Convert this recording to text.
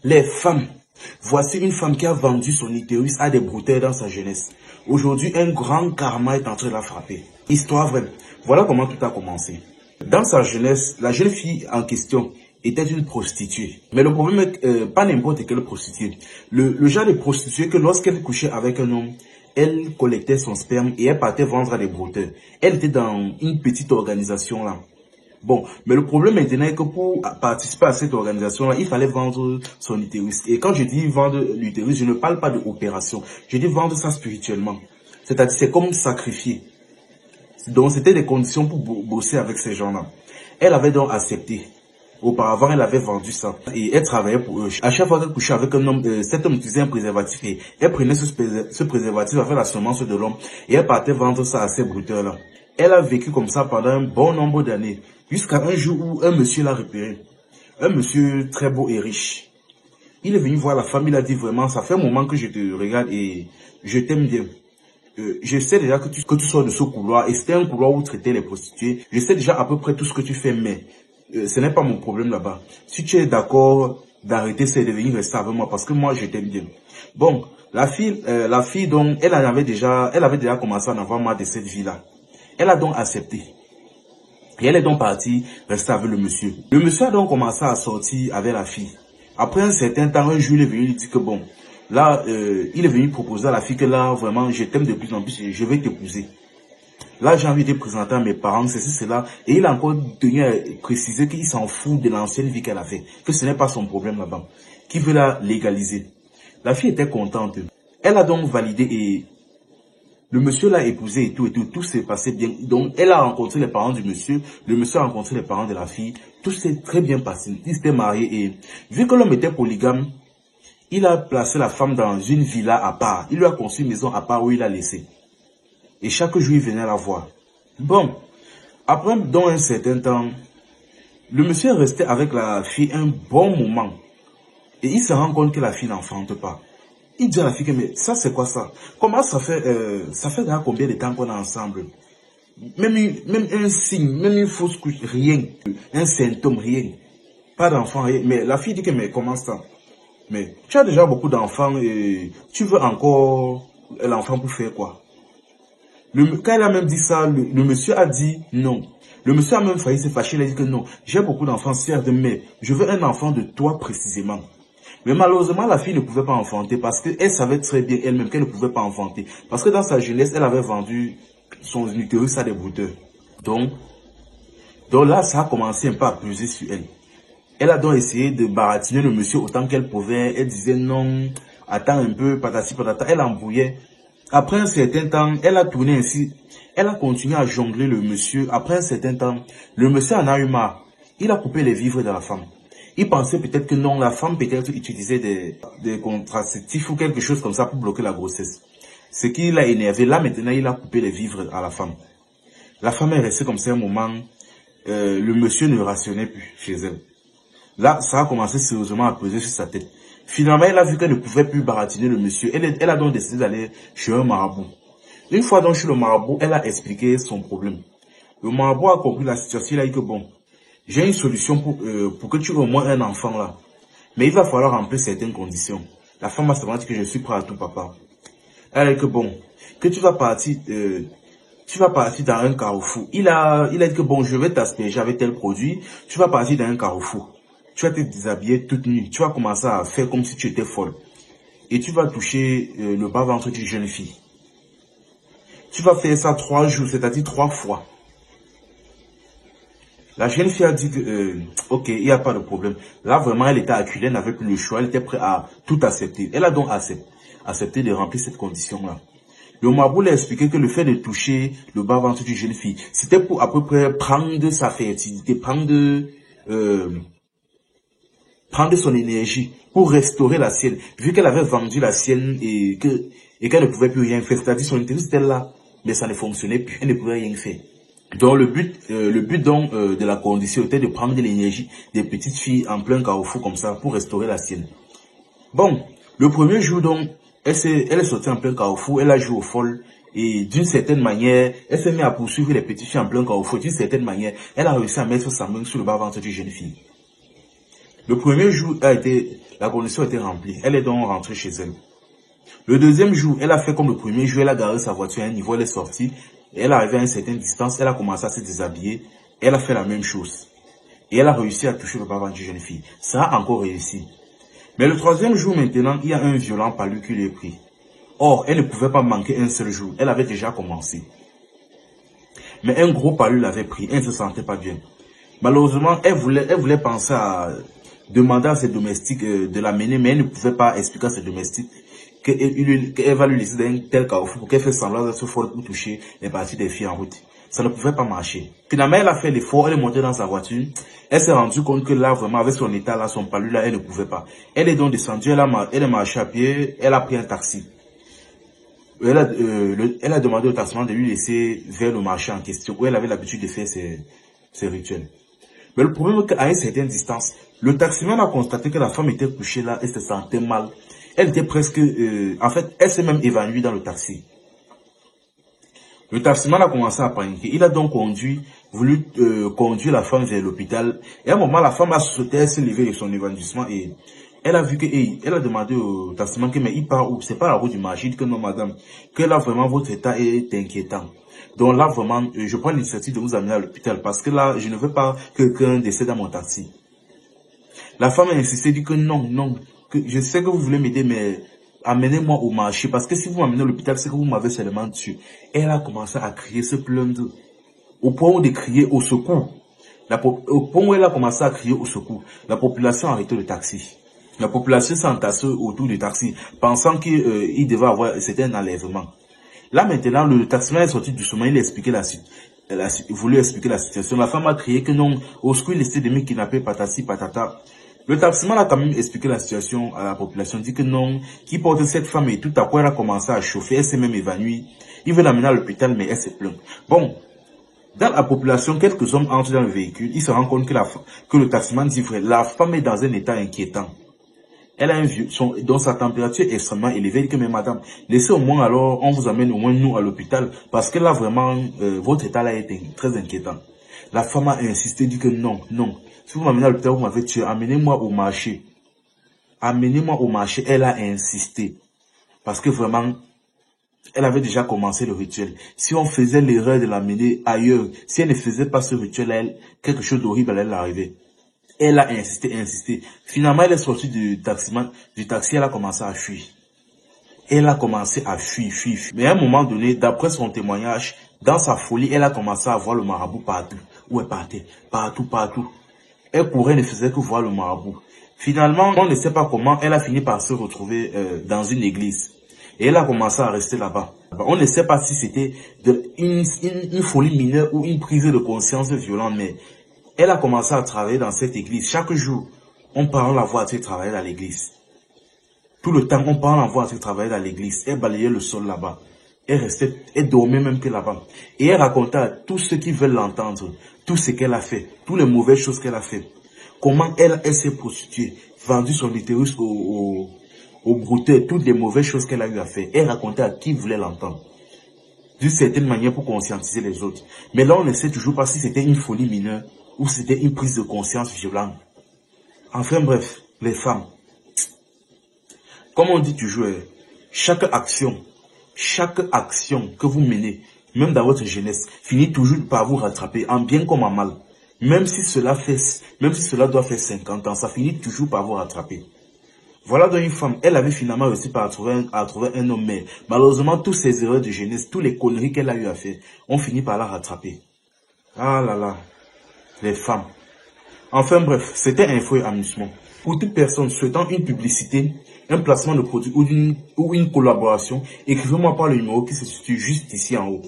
Les femmes. Voici une femme qui a vendu son utérus à des brouteurs dans sa jeunesse. Aujourd'hui, un grand karma est en train de la frapper. Histoire vraie. Voilà comment tout a commencé. Dans sa jeunesse, la jeune fille en question était une prostituée. Mais le problème est que pas n'importe quelle prostituée. Le genre de prostituée que lorsqu'elle couchait avec un homme, elle collectait son sperme et elle partait vendre à des brouteurs. Elle était dans une petite organisation là. Bon, mais le problème maintenant est que pour participer à cette organisation-là, il fallait vendre son utérus. Et quand je dis vendre l'utérus, je ne parle pas d'opération. Je dis vendre ça spirituellement. C'est-à-dire, c'est comme sacrifier. Donc, c'était des conditions pour bosser avec ces gens-là. Elle avait donc accepté. Auparavant, elle avait vendu ça. Et elle travaillait pour eux. À chaque fois qu'elle couchait avec un homme, cet homme utilisait un préservatif. Et elle prenait ce préservatif avec la semence de l'homme. Et elle partait vendre ça à ces brouteurs-là. Elle a vécu comme ça pendant un bon nombre d'années. Jusqu'à un jour où un monsieur l'a repéré. Un monsieur très beau et riche. Il est venu voir la femme, il a dit vraiment, ça fait un moment que je te regarde et je t'aime bien. Je sais déjà que tu sors de ce couloir et c'était un couloir où traiter les prostituées. Je sais déjà à peu près tout ce que tu fais, mais ce n'est pas mon problème là-bas. Si tu es d'accord d'arrêter, c'est de venir rester avec moi parce que moi je t'aime bien. Bon, la fille donc, elle avait déjà commencé à en avoir marre de cette vie-là. Elle a donc accepté. Et elle est donc partie rester avec le monsieur. Le monsieur a donc commencé à sortir avec la fille. Après un certain temps, un jour, il est venu lui dire que bon, là, il est venu proposer à la fille que là, vraiment, je t'aime de plus en plus et je vais t'épouser. Là, j'ai envie de présenter à mes parents, ceci, cela. Et il a encore tenu à préciser qu'il s'en fout de l'ancienne vie qu'elle a fait. Que ce n'est pas son problème là-bas. Qu'il veut la légaliser. La fille était contente. Elle a donc validé et le monsieur l'a épousé et tout s'est passé bien. Donc, elle a rencontré les parents du monsieur, le monsieur a rencontré les parents de la fille, tout s'est très bien passé. Ils s'étaient mariés et, vu que l'homme était polygame, il a placé la femme dans une villa à part. Il lui a construit une maison à part où il l'a laissé. Et chaque jour, il venait la voir. Bon, après, dans un certain temps, le monsieur est resté avec la fille un bon moment. Et il se rend compte que la fille n'enfante pas. Il dit à la fille que, mais ça c'est quoi ça? Comment ça fait déjà combien de temps qu'on est ensemble? Même un signe, même une fausse couche, rien. Un symptôme, rien. Pas d'enfant, rien. Mais la fille dit que, mais comment ça? Mais tu as déjà beaucoup d'enfants et tu veux encore l'enfant pour faire quoi? Quand elle a même dit ça, le monsieur a dit non. Le monsieur a même failli se fâcher, il a dit que non. J'ai beaucoup d'enfants, certes, mais je veux un enfant de toi précisément. Mais malheureusement, la fille ne pouvait pas enfanter parce qu'elle savait très bien elle-même qu'elle ne pouvait pas enfanter. Parce que dans sa jeunesse, elle avait vendu son utérus à des brouteurs. Donc là, ça a commencé un peu à peser sur elle. Elle a donc essayé de baratiner le monsieur autant qu'elle pouvait. Elle disait non, attends un peu, patati patata. Elle embrouillait. Après un certain temps, elle a tourné ainsi. Elle a continué à jongler le monsieur. Après un certain temps, le monsieur en a eu marre. Il a coupé les vivres de la femme. Il pensait peut-être que non, la femme peut-être utilisait des contraceptifs ou quelque chose comme ça pour bloquer la grossesse. Ce qui l'a énervé, là maintenant il a coupé les vivres à la femme. La femme est restée comme ça un moment, le monsieur ne rationnait plus chez elle. Là, ça a commencé sérieusement à peser sur sa tête. Finalement, elle a vu qu'elle ne pouvait plus baratiner le monsieur. Elle a donc décidé d'aller chez un marabout. Une fois donc chez le marabout, elle a expliqué son problème. Le marabout a compris la situation, il a dit que bon, j'ai une solution pour que tu aies au moins un enfant là. Mais il va falloir remplir certaines conditions. La femme a seulement dit que je suis prêt à tout, papa. Elle a dit que bon, que tu vas partir dans un carrefour. Il a dit que bon, je vais t'asperger avec tel produit. Tu vas partir dans un carrefour. Tu vas te déshabiller toute nue. Tu vas commencer à faire comme si tu étais folle. Et tu vas toucher le bas-ventre d'une jeune fille. Tu vas faire ça 3 jours, c'est-à-dire 3 fois. La jeune fille a dit que, ok, il n'y a pas de problème. Là, vraiment, elle était acculée, elle n'avait plus le choix, elle était prête à tout accepter. Elle a donc accepté de remplir cette condition-là. Le marabout a expliqué que le fait de toucher le bas-ventre d'une jeune fille, c'était pour à peu près prendre sa fertilité, prendre son énergie pour restaurer la sienne. Vu qu'elle avait vendu la sienne et qu'elle ne pouvait plus rien faire, c'est-à-dire son intérêt était là, mais ça ne fonctionnait plus, elle ne pouvait rien faire. Donc le but donc de la condition était de prendre de l'énergie des petites filles en plein carrefour comme ça pour restaurer la sienne. Bon, le premier jour donc, elle est sortie en plein carrefour, elle a joué au folle et d'une certaine manière, elle s'est mise à poursuivre les petites filles en plein carrefour. D'une certaine manière, elle a réussi à mettre sa main sur le bas-ventre d'une jeune fille. Le premier jour a été La condition était remplie. Elle est donc rentrée chez elle. Le deuxième jour, elle a fait comme le premier jour. Elle a garé sa voiture à un niveau. Elle est sortie. Et elle est arrivée à une certaine distance. Elle a commencé à se déshabiller. Elle a fait la même chose. Et elle a réussi à toucher le bavard d'une jeune fille. Ça a encore réussi. Mais le troisième jour maintenant, il y a un violent palu qui lui est pris. Or, elle ne pouvait pas manquer un seul jour. Elle avait déjà commencé. Mais un gros palu l'avait pris. Elle ne se sentait pas bien. Malheureusement, elle voulait penser à demander à ses domestiques de l'amener, mais elle ne pouvait pas expliquer à ses domestiques qu'elle va lui laisser dans un tel carrefour pour qu'elle fasse semblant d'être folle pour toucher les parties des filles en route. Ça ne pouvait pas marcher. Finalement, elle a fait l'effort, elle est montée dans sa voiture. Elle s'est rendue compte que là, vraiment, avec son état là, son palu là, elle ne pouvait pas. Elle est donc descendue, elle est marchée à pied, elle a pris un taxi. Elle a demandé au taximan de lui laisser vers le marché en question, où elle avait l'habitude de faire ses rituels. Mais le problème est qu'à une certaine distance, le taximan a constaté que la femme était couchée là et se sentait mal. Elle était presque... en fait, elle s'est même évanouie dans le taxi. Le taximan a commencé à paniquer. Il a donc voulu conduire la femme vers l'hôpital. Et à un moment, la femme a sauté, elle s'est levée de son évanouissement et elle a vu que... elle a demandé au taximan que mais il part où? C'est pas la route du marché. Il dit que non, madame, que là, vraiment, votre état est inquiétant. Donc là, vraiment, je prends l'initiative de vous amener à l'hôpital parce que là, je ne veux pas que quelqu'un décède dans mon taxi. La femme a insisté, dit que non, non, que je sais que vous voulez m'aider, mais amenez-moi au marché parce que si vous m'amenez à l'hôpital, c'est que vous m'avez seulement tué. Elle a commencé à crier, se plaindre, au point de crier au secours. Au point où elle a commencé à crier au secours, la population a arrêté le taxi. La population s'est entassée autour du taxi, pensant qu'il devait avoir, c'était un enlèvement. Là maintenant, le taximan est sorti doucement, il a expliqué il voulait expliquer la situation. La femme a crié que non, au secours, il essaie de me kidnapper, patati, patata. Le taximan a quand même expliqué la situation à la population, dit que non, qu'il porte cette femme et tout à coup elle a commencé à chauffer, elle s'est même évanouie. Il veut l'amener à l'hôpital, mais elle se plaint. Bon, dans la population, quelques hommes entrent dans le véhicule, ils se rendent compte que le taximan dit vrai, la femme est dans un état inquiétant. Elle a un vieux, dont sa température est extrêmement élevée. Elle dit que, mais madame, laissez au moins alors, on vous amène au moins nous à l'hôpital. Parce que là, vraiment, votre état là est très inquiétant. La femme a insisté, dit que non, non. Si vous m'amenez à l'hôpital, vous m'avez tué, amenez-moi au marché. Amenez-moi au marché. Elle a insisté. Parce que vraiment, elle avait déjà commencé le rituel. Si on faisait l'erreur de l'amener ailleurs, si elle ne faisait pas ce rituel, quelque chose d'horrible allait l'arriver. Elle a insisté, insisté. Finalement, elle est sortie du taxi, elle a commencé à fuir. Elle a commencé à fuir. Mais à un moment donné, d'après son témoignage, dans sa folie, elle a commencé à voir le marabout partout. Où elle partait, partout. Elle courait, ne faisait que voir le marabout. Finalement, on ne sait pas comment, elle a fini par se retrouver dans une église. Et elle a commencé à rester là-bas. On ne sait pas si c'était une folie mineure ou une prise de conscience violente, mais... elle a commencé à travailler dans cette église. Chaque jour, on part la voir travailler dans l'église. Tout le temps, on part la voir travailler dans l'église. Elle balayait le sol là-bas. Elle dormait même que là-bas. Et elle racontait à tous ceux qui veulent l'entendre, tout ce qu'elle a fait, toutes les mauvaises choses qu'elle a fait. Comment elle s'est prostituée, vendu son utérus au brouteur, toutes les mauvaises choses qu'elle a eu à faire. Elle racontait à qui voulait l'entendre. D'une certaine manière pour conscientiser les autres. Mais là, on ne sait toujours pas si c'était une folie mineure ou c'était une prise de conscience violente. Enfin bref, les femmes. Comme on dit toujours, chaque action que vous menez, même dans votre jeunesse, finit toujours par vous rattraper, en bien comme en mal. Même si cela doit faire 50 ans, ça finit toujours par vous rattraper. Voilà donc une femme, elle avait finalement réussi à trouver un homme, mais malheureusement, toutes ces erreurs de jeunesse, toutes les conneries qu'elle a eu à faire, ont fini par la rattraper. Ah là là. Les femmes. Enfin bref, c'était info et amusement. Pour toute personne souhaitant une publicité, un placement de produit ou une collaboration, écrivez-moi par le numéro qui se situe juste ici en haut.